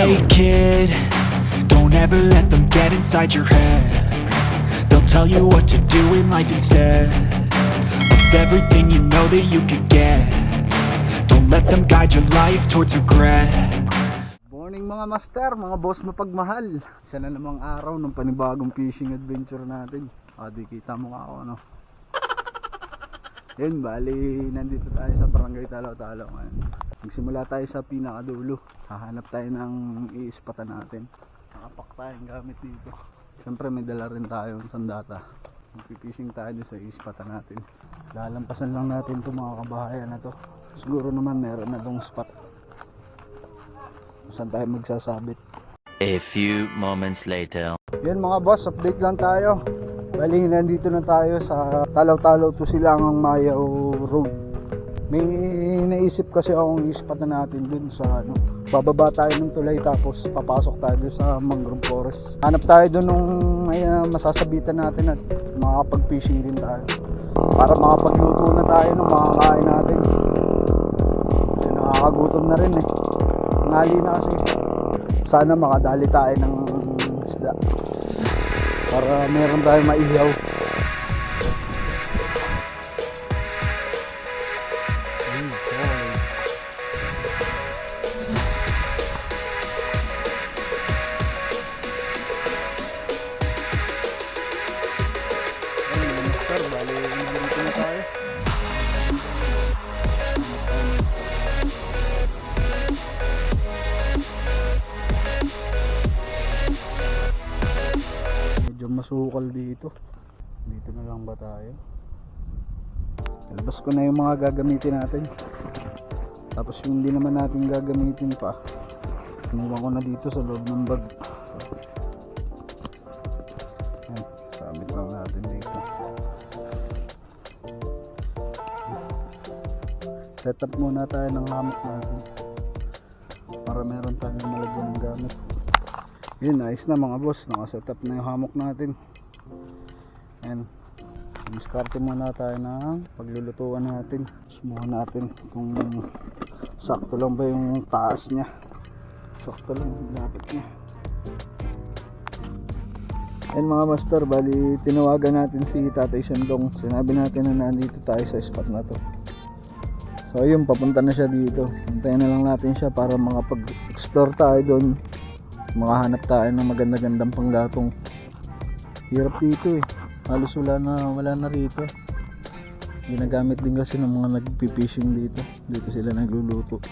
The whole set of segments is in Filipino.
Hey kid, don't ever let them get inside your head. They'll tell you what to do in life instead of everything you know that you could get. Don't let them guide your life towards regret. Morning mga master, mga boss mapagmahal. Isa na namang araw ng panibagong fishing adventure natin. Di kita mo nga ako, no? Yun, bali, nandito tayo sa barangay Talaw-Talaw ngayon. Magsimula tayo sa pinakadulo. Hahanap tayo ng iispatan natin. Nakapak tayong gamit dito. Siyempre may dala rin tayong sandata. Magpipishing tayo sa iispatan natin. Lalampasan lang natin itong mga kabahayan na to. Siguro naman meron na tong spot. Saan tayo magsasabit. A few moments later. Yan mga boss, update lang tayo. Bali, nandito na tayo sa Talaw-Talaw to Silangang Mayaw Road. May naisip kasi akong ispatan natin dun sa bababa tayo ng tulay tapos papasok tayo dun sa mangrove forest. Hanap tayo dun nung may masasabitan natin at makakapag-fishing din tayo. Para makapagluto na tayo ng makakain natin. Kasi nakakagutom na rin eh. Ngali na kasi. Sana makadali tayo ng isda. Para meron tayong maihaw. Masukal dito. Dito na lang ba tayo? Ilabas ko na yung mga gagamitin natin. Tapos yung hindi naman natin gagamitin pa, inuwan ko na dito sa loob ng bag. Ayan, sabit lang natin dito. Set up muna tayo ng hammock natin para meron tayong malagyan ng gamit. Yun, nice na mga boss, nakaset up na yung hammock natin. And diskarte muna tayo ng paglulutuan natin. Sumuha natin kung sakto lang ba yung taas nya. Sakto lang dapat nya. And mga master, bali tinawagan natin si Tatay Sendong. Sinabi natin na nandito tayo sa spot na to. So yun, papunta na siya dito. Hintayin na lang natin siya para makapag-explore tayo doon. Makahanap tayo ng maganda-gandang panggatong. Hirap dito eh, halos wala na rito. Ginagamit din kasi ng mga nagpipishing dito. Dito sila nagluluto.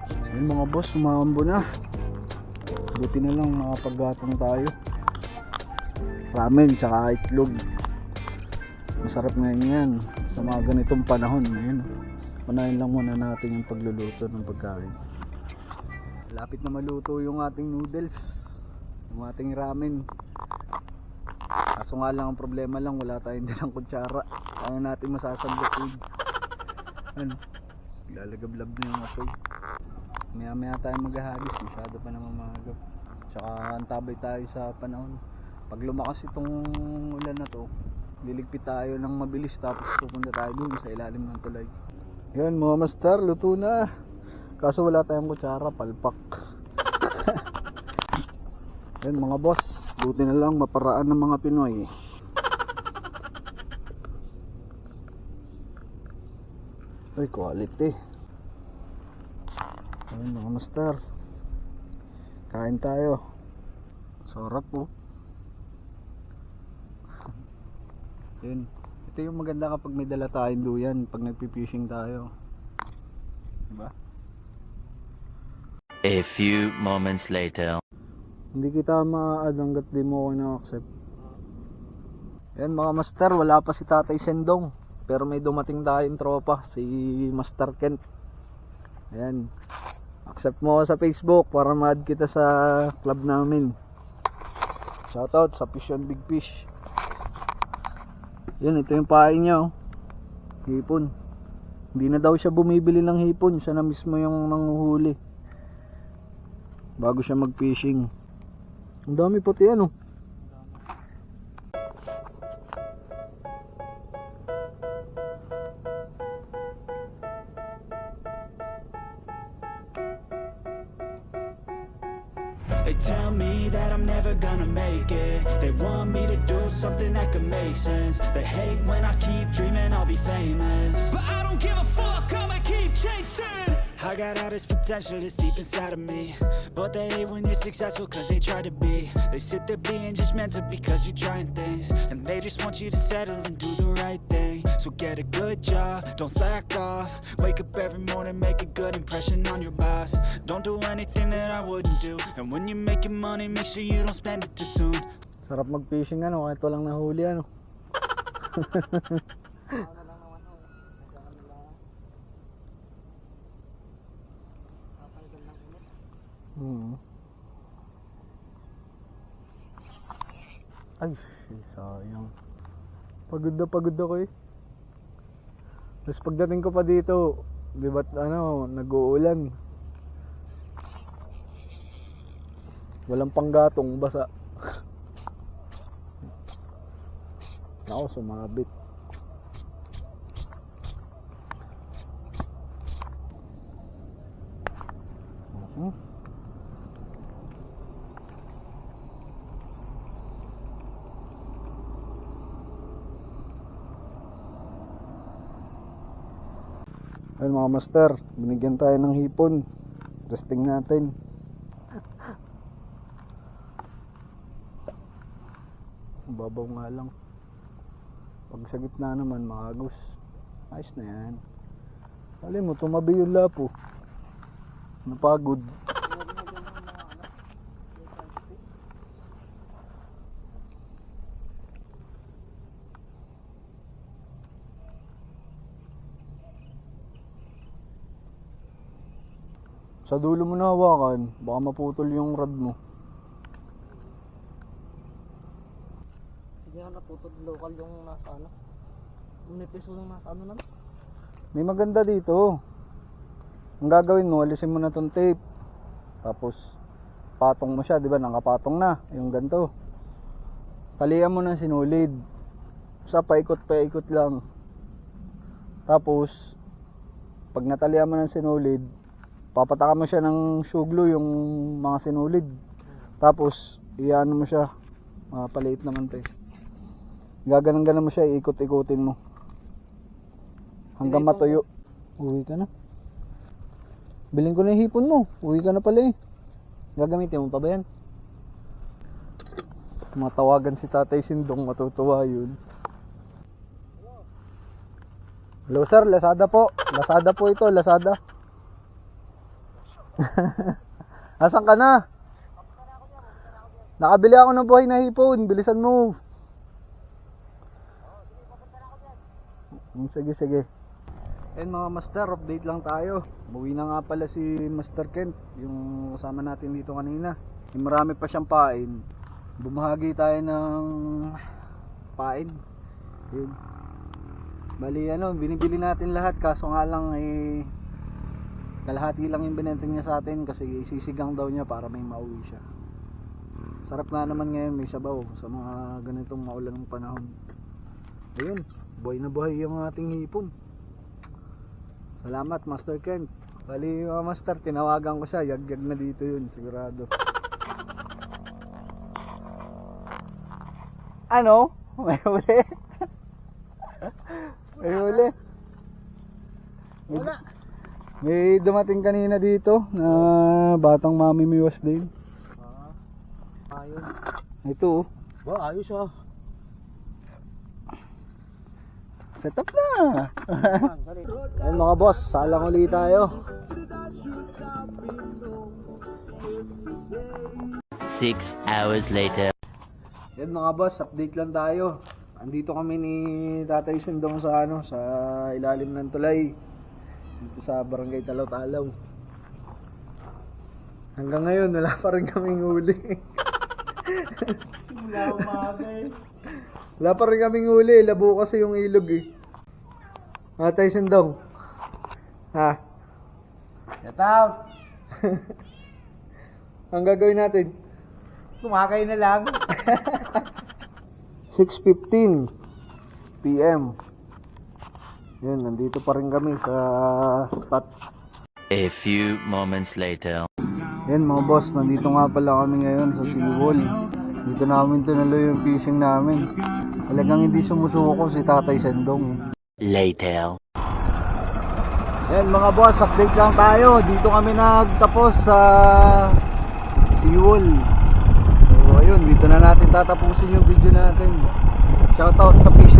So yun mga boss, umambo na. Buti na lang nakapaggatong tayo. Ramen tsaka itlog. Masarap ngayon yan sa mga ganitong panahon. Ayun, unahin lang muna natin yung pagluluto ng pagkain. Lapit na maluto yung ating noodles, yung ating ramen. Kaso nga lang ang problema lang, wala tayong dalang kutsara. Paano natin masasabot? Ano? Lalagablab na yung apoy. Maya maya tayo maghahagis, masyado pa naman mahagap. Tsaka antabay tayo sa panahon. Pag lumakas itong ulan na to, liligpit tayo ng mabilis tapos pupunta tayo dun sa ilalim ng tulay. Yan mga master, luto na. Kaso wala tayong kutsara, palpak. Yan mga boss, buti na lang maparaan ng mga Pinoy. Ay, quality. Yan mga master, kain tayo. Sarap po. Yun, ito yung maganda kapag may dala tayong duyan pag nagpipishing tayo, diba? A few moments later. Hindi kita ma-add hanggat di mo ako na-accept. Yan mga master, wala pa si Tatay Sendong, pero may dumating tayong tropa, si Master Kent. Ayan, accept mo ako sa Facebook para ma-add kita sa club namin. Shoutout sa Fish on Big Fish. Yan, ito yung pahay niya, oh. Hipon. Hindi na daw siya bumibili ng hipon, siya na mismo yung nanguhuli bago siya mag-fishing. Ang dami pati ano. They tell me that I'm never gonna make it. They want me to do something that could make sense. They hate when I keep dreaming I'll be famous, but I don't give a fuck, I'ma keep chasing. I got all this potential that's deep inside of me, but they hate when you're successful cause they try to be. They sit there being judgmental because you're trying things, and they just want you to settle and do the right thing. So get a good job, don't slack off. Wake up every morning, make a good impression on your boss. Don't do anything that I wouldn't do, and when you're making money, make sure you don't spend it too soon. Sarap mag-fishing ano, kahit walang nahuli ano. Ay, sayang. Pagod ako eh. Tapos pagdating ko pa dito, di ba't ano, nag-uulan. Walang panggatong, basa. Ako, sumabit. Ayun mga master, binigyan tayo ng hipon. Testing natin. Babaw nga lang. Pag sa gitna naman, makagos. Ayos na yan. Alam mo, tumabi yung lapo. Napagod. Sa dulo mo na hawakan, baka maputol yung rod mo. Sige nga, naputol local yung nasa ano. Yung may piso yung nasa ano lang. May maganda dito. Ang gagawin mo, alisin mo na tong tape. Tapos, patong mo siya, di ba? Nakapatong na, yung ganito. Talian mo ng sinulid. Sa paikot lang. Tapos, pag natalian mo ng sinulid, papatakan mo siya ng shoe glue, yung mga sinulid. Tapos, iano mo siya. Paliit naman to eh. Gaganan mo siya, ikot-ikutin mo. Hanggang matuyo. Uwi ka na. Biling ko na yung hipon mo. Uwi ka na pala eh. Gagamitin mo pa ba yan? Matawagan si Tatay Sindong, matutuwa yun. Hello sir, Lazada po. Lazada po ito, Lazada. Asan ka na? Nakabili ako ng buhay na hipon. Bilisan mo. Sige. Ayun mga master, update lang tayo. Umuwi na nga pala si Master Kent, yung kasama natin dito kanina. Marami pa siyang pain. Bumahagi tayo ng pain. Yun. Bali binibili natin lahat, kaso nga lang kalahati lang yung binenta niya sa atin kasi sisigang daw niya para may mauwi siya. Sarap nga naman ngayon, may sabaw sa mga ganitong maulan ng panahon. Ayun, buhay na buhay yung ating hipon. Salamat Master Kent. Bali mga master, tinawagan ko siya, yagyag na dito yun, sigurado. Ano? May huli? May huli? Wala. May dumating kanina dito na batang Mami Miwas din. Ayun. Ito Ba, ayos ah. set up na. Ayun mga boss, salang ulit tayo. 6 hours later. Yan mga boss, update lang tayo. Andito kami ni Tatay Sindong sa sa ilalim ng tulay. Dito sa Barangay Talaw-Talaw. Hanggang ngayon, wala pa rin kaming huli. Wala pa rin kaming huli. Labo kasi yung ilog eh. Tatay Sindong. Ha? Get out! Ang gagawin natin? Kumakay na lang. 6:15 PM. Yun, nandito pa rin kami sa spot. A few moments later. Now Yan mga boss, nandito nga pala kami ngayon sa Seawall. Dito namin tinuloy yung fishing namin. Talagang hindi sumusuko si Tatay Sendong. Later. Yan mga boss, update lang tayo. Dito kami nagtapos sa Seawall. So ayun, dito na natin tatapusin yung video natin. Shoutout sa fish